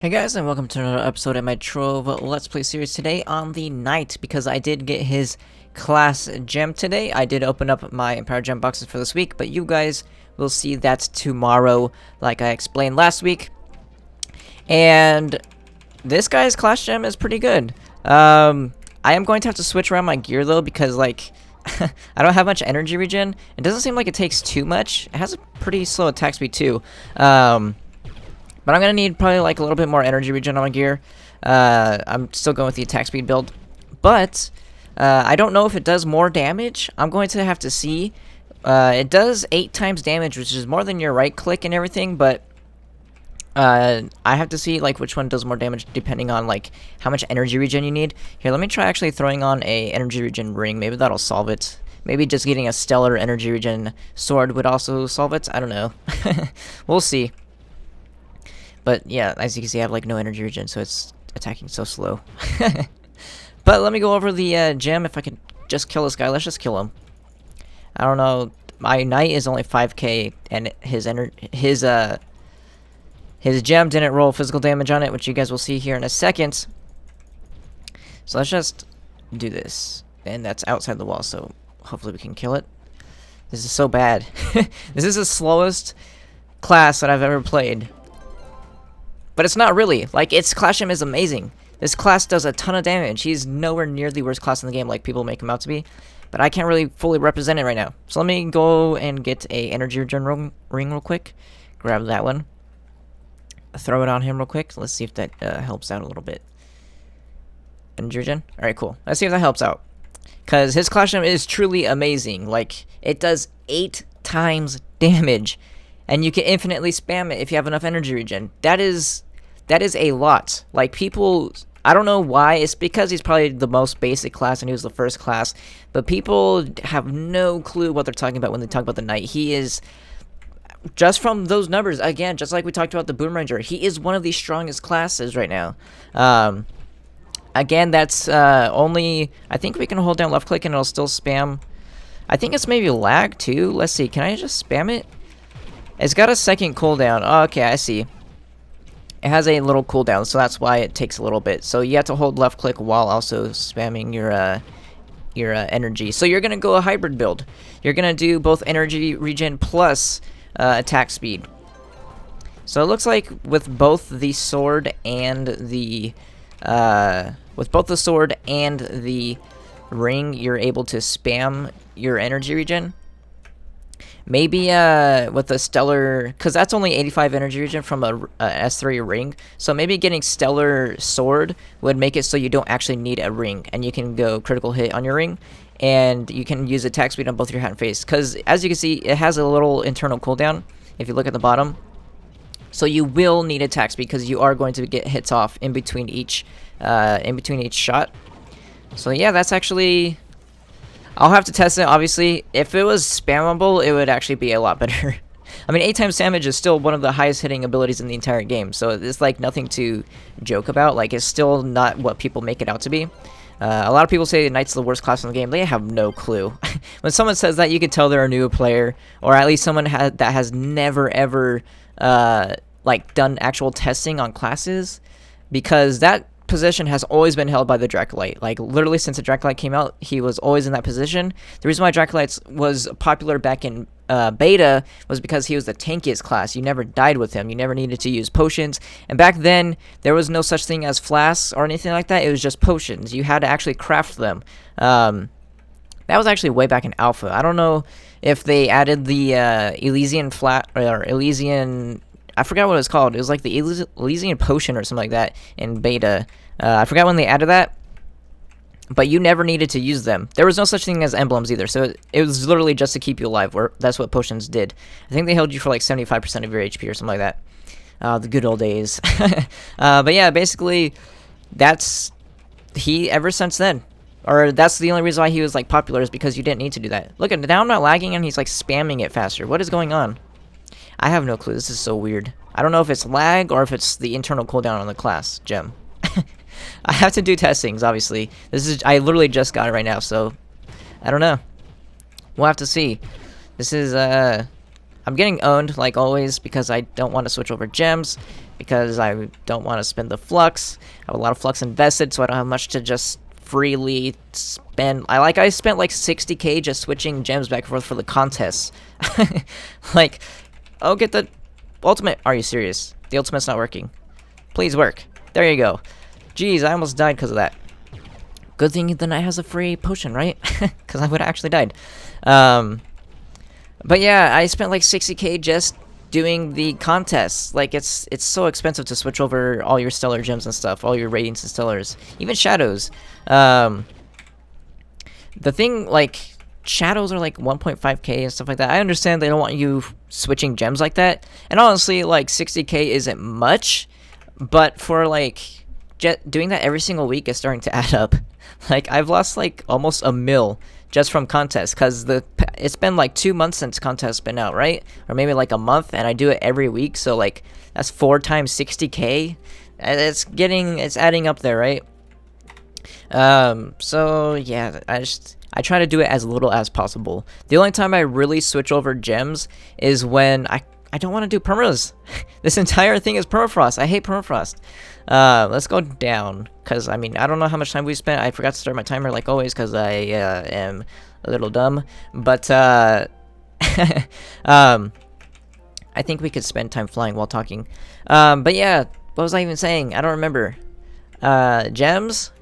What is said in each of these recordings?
Hey guys, and welcome to another episode of my Trove Let's Play series. Today on the Knight, because I did get his class gem today. I did open up my Empire gem boxes for this week, but you guys will see that tomorrow, like I explained last week. And this guy's class gem is pretty good. I am going to have to switch around my gear though, because like I don't have much energy regen. It doesn't seem like it takes too much. It has a pretty slow attack speed too. But I'm going to need probably like a little bit more energy regen on my gear. I'm still going with the attack speed build. But I don't know if it does more damage. I'm going to have to see. It does 8 times damage, which is more than your right click and everything. But I have to see like which one does more damage depending on like how much energy regen you need. Here, let me try actually throwing on a energy regen ring. Maybe that'll solve it. Maybe just getting a stellar energy regen sword would also solve it. I don't know. We'll see. But yeah, as you can see, I have like no energy regen, so it's attacking so slow. But let me go over the gem. If I can just kill this guy, let's just kill him. I don't know. My knight is only 5k, and his gem didn't roll physical damage on it, which you guys will see here in a second. So let's just do this, and that's outside the wall. So hopefully we can kill it. This is so bad. This is the slowest class that I've ever played. But it's not really. Like, its class gem is amazing. This class does a ton of damage. He's nowhere near the worst class in the game like people make him out to be. But I can't really fully represent it right now. So let me go and get a energy regen ring real quick. Grab that one. Throw it on him real quick. Let's see if that helps out a little bit. Energy regen? Alright, cool. Let's see if that helps out. Because his class gem is truly amazing. Like, it does 8 times damage. And you can infinitely spam it if you have enough energy regen. That is a lot. Like, people, I don't know why. It's because he's probably the most basic class and he was the first class. But people have no clue what they're talking about when they talk about the Knight. He is, just from those numbers, again, just like we talked about the Boom Ranger, he is one of the strongest classes right now. Again, that's only, I think we can hold down left click and it'll still spam. I think it's maybe lag too. Let's see, can I just spam it? It's got a second cooldown. Oh, okay, I see. It has a little cooldown, so that's why it takes a little bit. So you have to hold left click while also spamming your energy. So you're gonna go a hybrid build. You're gonna do both energy regen plus attack speed. So it looks like with both the sword and the ring, you're able to spam your energy regen. Maybe with the stellar, because that's only 85 energy regen from a S3 ring, so maybe getting stellar sword would make it so you don't actually need a ring, and you can go critical hit on your ring, and you can use attack speed on both your hat and face, because as you can see, it has a little internal cooldown, if you look at the bottom, so you will need attack speed, because you are going to get hits off in between each shot. So yeah, that's actually... I'll have to test it, obviously. If it was spammable, it would actually be a lot better. I mean, 8 times damage is still one of the highest hitting abilities in the entire game, so it's like nothing to joke about. Like, it's still not what people make it out to be. A lot of people say the Knight's the worst class in the game. They have no clue. When someone says that, you can tell they're a new player, or at least someone that has never ever like done actual testing on classes, because that position has always been held by the Draculite. Like, literally since the Draculite came out, he was always in that position. The reason why Draculites was popular back in beta was because he was the tankiest class. You never died with him. You never needed to use potions. And back then, there was no such thing as flasks or anything like that. It was just potions. You had to actually craft them. That was actually way back in alpha. I don't know if they added the Elysian Elysian... I forgot what it was called. It was like the Elysian Potion or something like that in beta. I forgot when they added that. But you never needed to use them. There was no such thing as emblems either. So it was literally just to keep you alive. That's what potions did. I think they held you for like 75% of your HP or something like that. The good old days. But yeah, basically, that's... ever since then. Or that's the only reason why he was like popular, is because you didn't need to do that. Look, now I'm not lagging and he's like spamming it faster. What is going on? I have no clue. This is so weird. I don't know if it's lag or if it's the internal cooldown on the class gem. I have to do testings, obviously. I literally just got it right now, so I don't know. We'll have to see. This is I'm getting owned like always because I don't want to switch over gems. because I don't want to spend the flux. I have a lot of flux invested, so I don't have much to just freely spend. I spent like 60k just switching gems back and forth for the contests. Like, oh, get the ultimate. Are you serious? The ultimate's not working. Please work. There you go. Jeez, I almost died because of that. Good thing the knight has a free potion, right? Because I would have actually died. But yeah, I spent like 60k just doing the contests. Like, it's so expensive to switch over all your stellar gems and stuff, all your radiants and stellars, even shadows. The thing, like, shadows are like 1.5k and stuff like that. I understand they don't want you switching gems like that, and honestly, like 60k isn't much, but for like doing that every single week is starting to add up. Like, I've lost like almost a mil just from contests, because it's been like 2 months since contest's been out, right? Or maybe like a month, and I do it every week, so like that's 4 times 60k. It's adding up there, right? So yeah, I try to do it as little as possible. The only time I really switch over gems is when I don't want to do permas. This entire thing is permafrost. I hate permafrost. Let's go down, because I mean, I don't know how much time we spent. I forgot to start my timer like always, because I am a little dumb. But I think we could spend time flying while talking. But yeah, what was I even saying? I don't remember. Gems.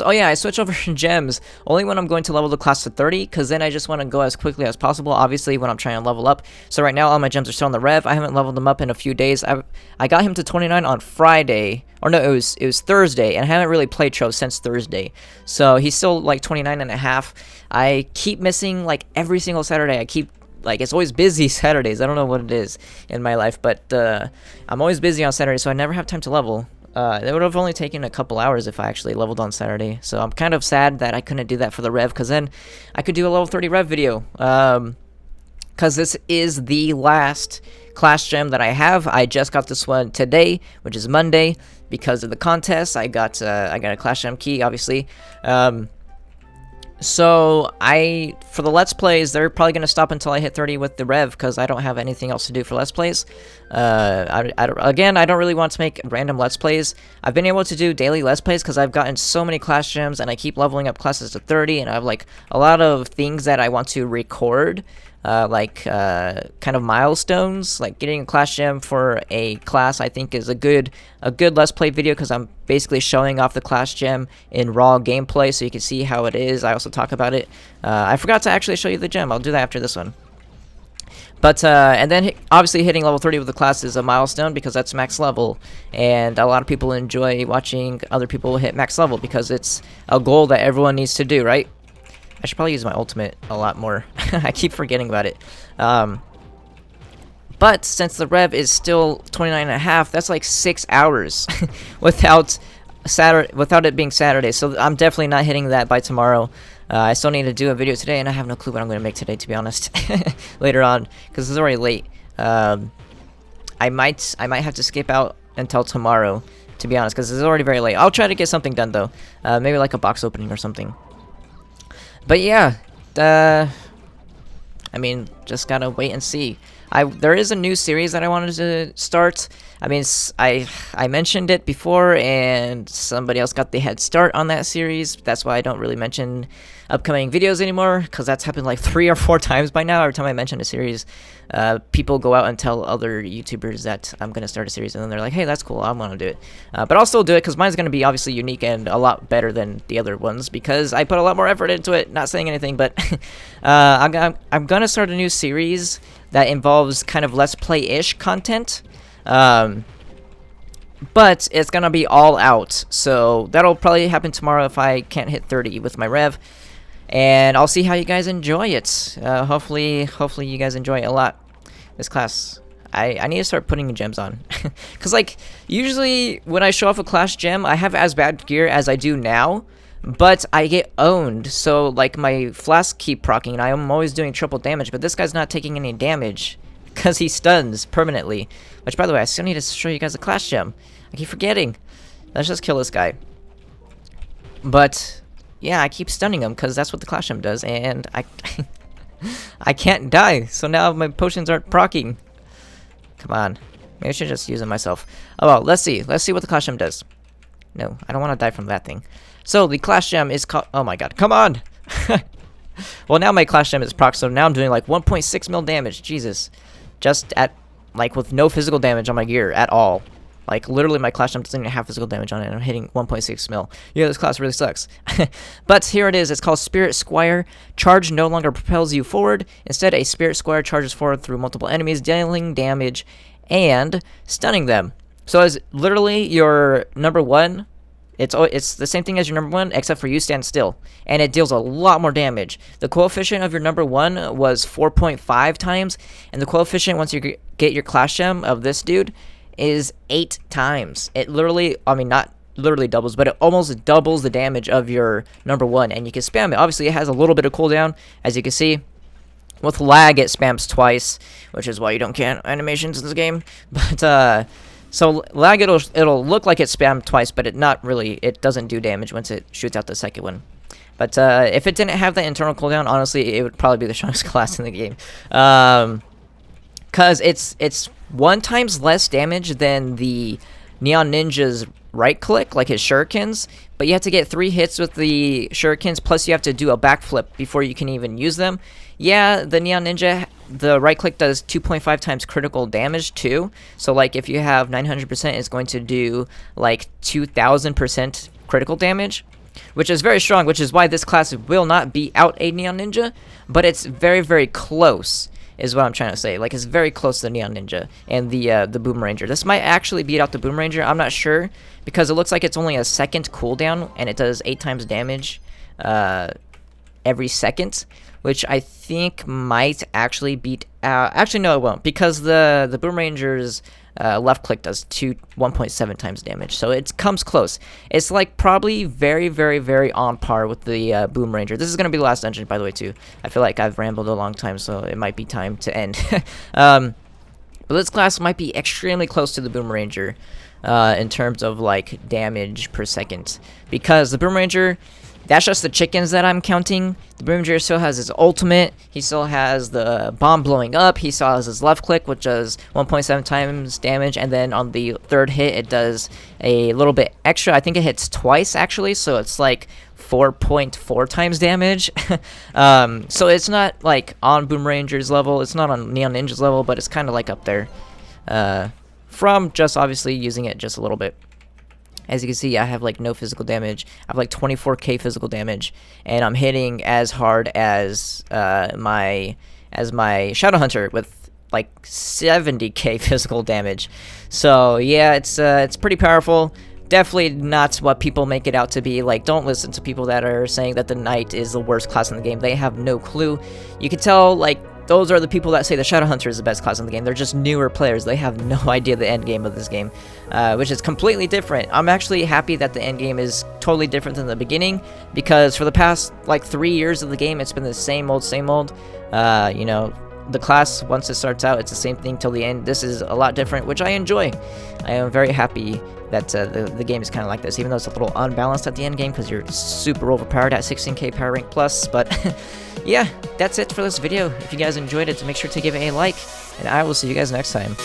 Oh yeah, I switch over to gems only when I'm going to level the class to 30, because then I just want to go as quickly as possible, obviously, when I'm trying to level up. So right now all my gems are still on the rev. I haven't leveled them up in a few days. I got him to 29 on Friday, or no, it was Thursday, and I haven't really played Trove since Thursday, so he's still like 29 and a half. I keep missing like every single Saturday. It's always busy Saturdays. I don't know what it is in my life, but I'm always busy on Saturday, so I never have time to level. It would have only taken a couple hours if I actually leveled on Saturday. So I'm kind of sad that I couldn't do that for the rev, because then I could do a level 30 rev video. Because this is the last class gem that I have. I just got this one today, which is Monday, because of the contest. I got a class gem key, obviously. So for the Let's Plays, they're probably going to stop until I hit 30 with the rev, because I don't have anything else to do for Let's Plays. Again, I don't really want to make random Let's Plays. I've been able to do daily Let's Plays because I've gotten so many class gems, and I keep leveling up classes to 30, and I have like a lot of things that I want to record. Kind of milestones, like getting a class gem for a class. I think is a good Let's Play video, because I'm basically showing off the class gem in raw gameplay, so you can see how it is. I also talk about it. I forgot to actually show you the gem. I'll do that after this one. But and then obviously hitting level 30 with the class is a milestone, because that's max level, and a lot of people enjoy watching other people hit max level, because it's a goal that everyone needs to do, right? I should probably use my ultimate a lot more. I keep forgetting about it. But since the rev is still 29 and a half, that's like 6 hours without it being Saturday. So I'm definitely not hitting that by tomorrow. I still need to do a video today, and I have no clue what I'm going to make today, to be honest. Later on, because it's already late. I might have to skip out until tomorrow, to be honest, because it's already very late. I'll try to get something done though. Maybe like a box opening or something. But yeah, I mean, just gotta wait and see. There is a new series that I wanted to start. I mean, I mentioned it before, and somebody else got the head start on that series. That's why I don't really mention upcoming videos anymore, because that's happened like 3 or 4 times by now. Every time I mention a series, people go out and tell other YouTubers that I'm gonna start a series, and then they're like, hey, that's cool, I want to do it. But I'll still do it, because mine's gonna be obviously unique and a lot better than the other ones, because I put a lot more effort into it. Not saying anything, but I'm gonna start a new series that involves kind of Let's Play-ish content. But it's gonna be all out, so that'll probably happen tomorrow if I can't hit 30 with my rev, and I'll see how you guys enjoy it. Hopefully you guys enjoy it a lot, this class. I need to start putting gems on, because like usually when I show off a class gem, I have as bad gear as I do now, but I get owned, so like my flasks keep proccing, and I'm always doing triple damage, but this guy's not taking any damage, because he stuns permanently. Which, by the way, I still need to show you guys a class gem. I keep forgetting. Let's just kill this guy. But yeah, I keep stunning him, because that's what the class gem does, and I can't die, so now my potions aren't proccing. Come on. Maybe I should just use it myself. Oh well, let's see. Let's see what the class gem does. No, I don't want to die from that thing. So the class gem is called. Oh my god, come on! Well, now my class gem is proc, so now I'm doing like 1.6 mil damage. Jesus, just at like with no physical damage on my gear at all. Like literally, my class gem doesn't even have physical damage on it, and I'm hitting 1.6 mil. Yeah, this class really sucks. But here it is. It's called Spirit Squire. Charge no longer propels you forward. Instead, a Spirit Squire charges forward through multiple enemies, dealing damage and stunning them. So it's literally your number one. It's the same thing as your number one, except for you stand still, and it deals a lot more damage. The coefficient of your number one was 4.5 times, and the coefficient once you get your class gem of this dude is 8 times. It literally, I mean, not literally doubles, but it almost doubles the damage of your number one, and you can spam it. Obviously, it has a little bit of cooldown, as you can see. With lag, it spams twice, which is why you don't get animations in this game. But so lag, it'll look like it's spammed twice, but it doesn't do damage once it shoots out the second one. But if it didn't have that internal cooldown, honestly, it would probably be the strongest class in the game. Cause it's 1 times less damage than the Neon Ninja's right click, like his shurikens, but you have to get 3 hits with the shurikens, plus you have to do a backflip before you can even use them. Yeah, the Neon Ninja, the right click does 2.5 times critical damage too. So like if you have 900%, it's going to do like 2000% critical damage, which is very strong, which is why this class will not beat out a Neon Ninja, but it's very, very close, is what I'm trying to say. Like, it's very close to the Neon Ninja and the Boom Ranger. This might actually beat out the Boom Ranger. I'm not sure, because it looks like it's only a second cooldown, and it does 8 times damage every second, which I think might actually beat out. Actually, no, it won't, because the Boom Ranger's left click does 1.7 times damage, so it comes close. It's like probably very, very, very on par with the Boom Ranger. This is gonna be the last dungeon, by the way, too. I feel like I've rambled a long time, so it might be time to end. But this class might be extremely close to the Boom Ranger in terms of like damage per second, because the Boom Ranger, that's just the chickens that I'm counting. The Boom Ranger still has his ultimate. He still has the bomb blowing up. He still has his left click, which does 1.7 times damage. And then on the third hit, it does a little bit extra. I think it hits twice, actually. So it's like 4.4 times damage. So it's not like on Boom Ranger's level. It's not on Neon Ninja's level, but it's kind of like up there. From just obviously using it just a little bit. As you can see, I have like no physical damage. I have like 24k physical damage, and I'm hitting as hard as my Shadow Hunter with like 70k physical damage. So yeah, it's pretty powerful. Definitely not what people make it out to be. Like, don't listen to people that are saying that the Knight is the worst class in the game. They have no clue. You can tell, like, those are the people that say the Shadow Hunter is the best class in the game. They're just newer players. They have no idea the end game of this game, which is completely different. I'm actually happy that the end game is totally different than the beginning, because for the past, like, 3 years of the game, it's been the same old, same old. You know, the class, once it starts out, it's the same thing till the end. This is a lot different, which I enjoy. I am very happy that the game is kind of like this, even though it's a little unbalanced at the end game, because you're super overpowered at 16k power rank plus. But yeah, that's it for this video. If you guys enjoyed it, make sure to give it a like, and I will see you guys next time.